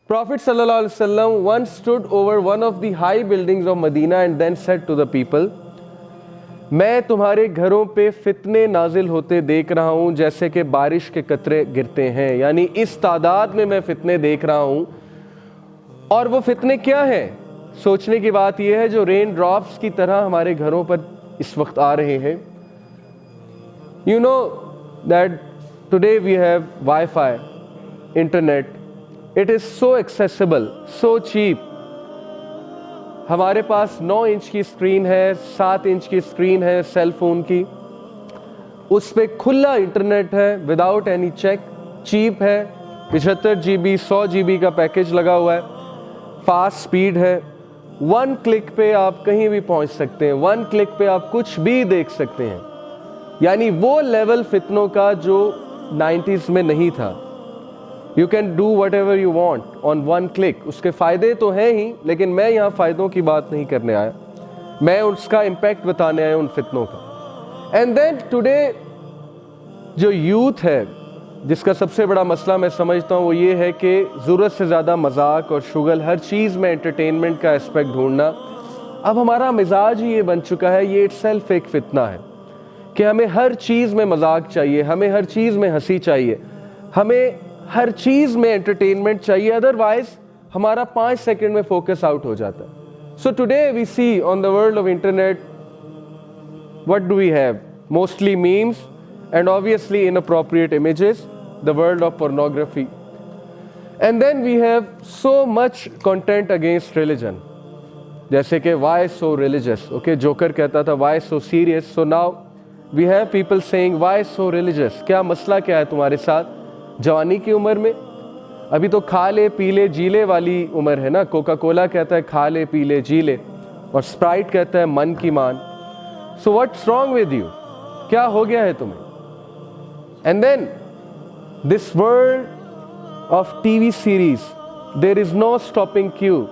Prophet sallallahu alaihi wasallam once stood over one of the high buildings of Medina and then said to the people, मैं तुम्हारे घरों पे फितने नाजिल होते देख रहा हूँ जैसे कि बारिश के कतरे गिरते हैं, यानी इस तादाद में मैं फितने देख रहा हूँ। और वो फितने क्या हैं? सोचने की बात यह है जो रेन ड्रॉप्स की तरह हमारे घरों पर इस वक्त आ रहे हैं। You know that today we have Wi-Fi, internet. It is so accessible, so cheap. हमारे पास 9 इंच की स्क्रीन है, 7 इंच की स्क्रीन है सेल फोन की, उस पर खुला इंटरनेट है विदाउट एनी चेक, चीप है, 75 GB 100 GB का पैकेज लगा हुआ है, फास्ट स्पीड है। 1 क्लिक पे आप कहीं भी पहुंच सकते हैं, 1 क्लिक पे आप कुछ भी देख सकते हैं। यानी वो लेवल फितनों का जो 90s में नहीं था। You can do what ever you want on 1 click. उसके फ़ायदे तो हैं ही, लेकिन मैं यहाँ फ़ायदों की बात नहीं करने आया, मैं उसका इम्पैक्ट बताने आया उन फितनों का। एंड देन टुडे जो यूथ है, जिसका सबसे बड़ा मसला मैं समझता हूँ वो ये है कि ज़रूरत से ज़्यादा मजाक और शुगल, हर चीज़ में एंटरटेनमेंट का एस्पेक्ट ढूंढना। अब हमारा मिजाज ही ये बन चुका है, ये इटसेल्फ एक फितना है कि हमें हर चीज़ में मजाक चाहिए, हमें हर चीज़ में हंसी चाहिए, हमें हर चीज़ में एंटरटेनमेंट चाहिए, अदरवाइज हमारा 5 सेकंड में फोकस आउट हो जाता है। So today we see on the world of internet, what do we have? Mostly memes and obviously inappropriate images, the world of pornography, and then we have so much content against religion, जैसे कि why so religious. Okay, Joker कहता था why so serious, so now we have people saying why so religious. क्या मसला क्या है तुम्हारे साथ? जवानी की उम्र में, अभी तो खा ले पी ले जी ले वाली उम्र है ना। कोका कोला कहता है खा ले पी ले जी ले, और स्प्राइट कहता है मन की मान। So what's wrong with you? क्या हो गया है तुम्हें? And then this world of TV series, there is no stopping क्यू।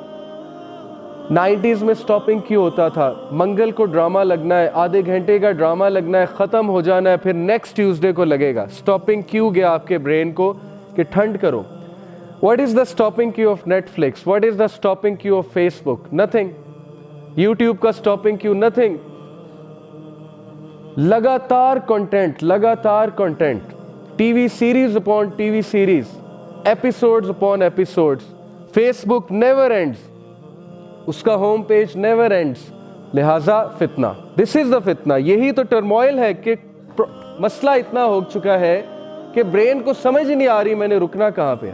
90s में स्टॉपिंग क्यू होता था, मंगल को ड्रामा लगना है, आधे घंटे का ड्रामा लगना है, ख़त्म हो जाना है, फिर नेक्स्ट ट्यूसडे को लगेगा। स्टॉपिंग क्यू गया आपके ब्रेन को कि ठंड करो। What is the stopping Q of Netflix? What is the stopping Q of Facebook? Nothing. YouTube का स्टॉपिंग क्यू? नथिंग। लगातार कंटेंट, लगातार content, TV series upon TV series, episodes upon episodes. Facebook never ends, उसका home page never ends, लिहाजा फितना। This is the फितना। यही तो turmoil है कि मसला इतना हो चुका है कि ब्रेन को समझ ही नहीं आ रही मैंने रुकना कहाँ पे है।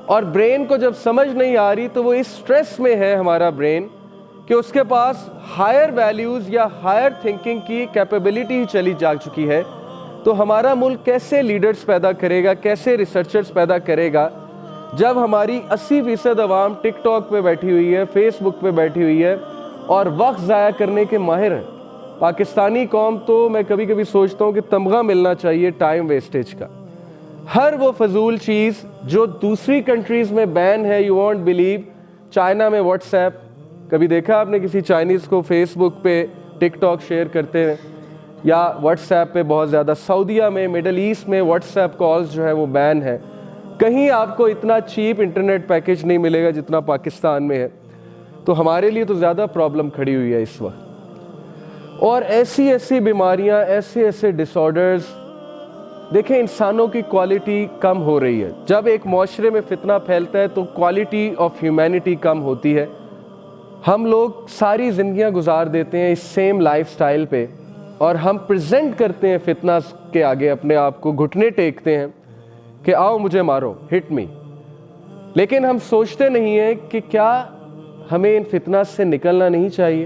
और ब्रेन को जब समझ नहीं आ रही तो वो इस स्ट्रेस में है हमारा ब्रेन कि उसके पास हायर वैल्यूज़ या हायर थिंकिंग की कैपेबिलिटी ही चली जा चुकी है। तो हमारा मुल्क कैसे लीडर्स पैदा करेगा, कैसे रिसर्चर्स पैदा करेगा, जब हमारी 80% अवाम टिकटॉक पे बैठी हुई है, फेसबुक पे बैठी हुई है और वक्त ज़ाया करने के माहिर हैं। पाकिस्तानी कौम तो मैं कभी कभी सोचता हूँ कि तमगा मिलना चाहिए टाइम वेस्टेज का। हर वो फजूल चीज़ जो दूसरी कंट्रीज़ में बैन है, यू वॉन्ट बिलीव। चाइना में व्हाट्सएप, कभी देखा आपने किसी चाइनीज़ को फेसबुक पे टिकटॉक शेयर करते हैं या व्हाट्सएप पे बहुत ज़्यादा? सऊदीया में, मिडल ईस्ट में व्हाट्सएप कॉल्स जो है वो बैन है। कहीं आपको इतना चीप इंटरनेट पैकेज नहीं मिलेगा जितना पाकिस्तान में है। तो हमारे लिए तो ज़्यादा प्रॉब्लम खड़ी हुई है इस वक्त। और ऐसी ऐसी बीमारियां, ऐसे ऐसे डिसऑर्डर्स, देखें इंसानों की क्वालिटी कम हो रही है। जब एक माशरे में फितना फैलता है तो क्वालिटी ऑफ ह्यूमैनिटी कम होती है। हम लोग सारी ज़िंदगियां गुजार देते हैं इस सेम लाइफस्टाइल पे और हम प्रेजेंट करते हैं फितना के आगे अपने आप को, घुटने टेकते हैं कि आओ मुझे मारो, हिट मी। लेकिन हम सोचते नहीं हैं कि क्या हमें इन फितना से निकलना नहीं चाहिए।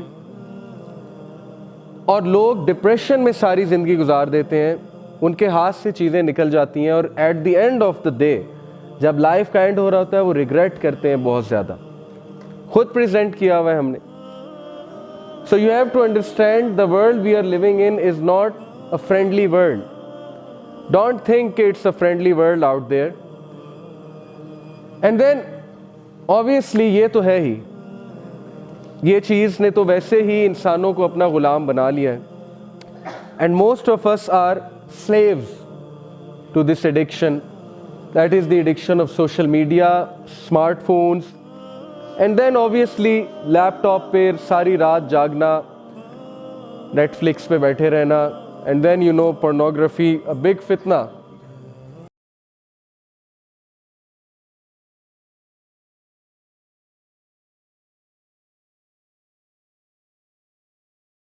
और लोग डिप्रेशन में सारी ज़िंदगी गुजार देते हैं, उनके हाथ से चीज़ें निकल जाती हैं और at the end of the day जब लाइफ का एंड हो रहा होता है वो रिग्रेट करते हैं बहुत ज़्यादा। खुद प्रेजेंट किया हुआ है हमने। So you have to understand the world we are living in is not a friendly world. Don't think it's a friendly world out there. And then obviously ये तो है ही, ये चीज़ ने तो वैसे ही इंसानों को अपना गुलाम बना लिया है। And most of us are slaves to this addiction, That is the addiction of social media, smartphones, and then obviously laptop पे सारी रात जागना, Netflix पे बैठे रहना, and then pornography, a big fitna.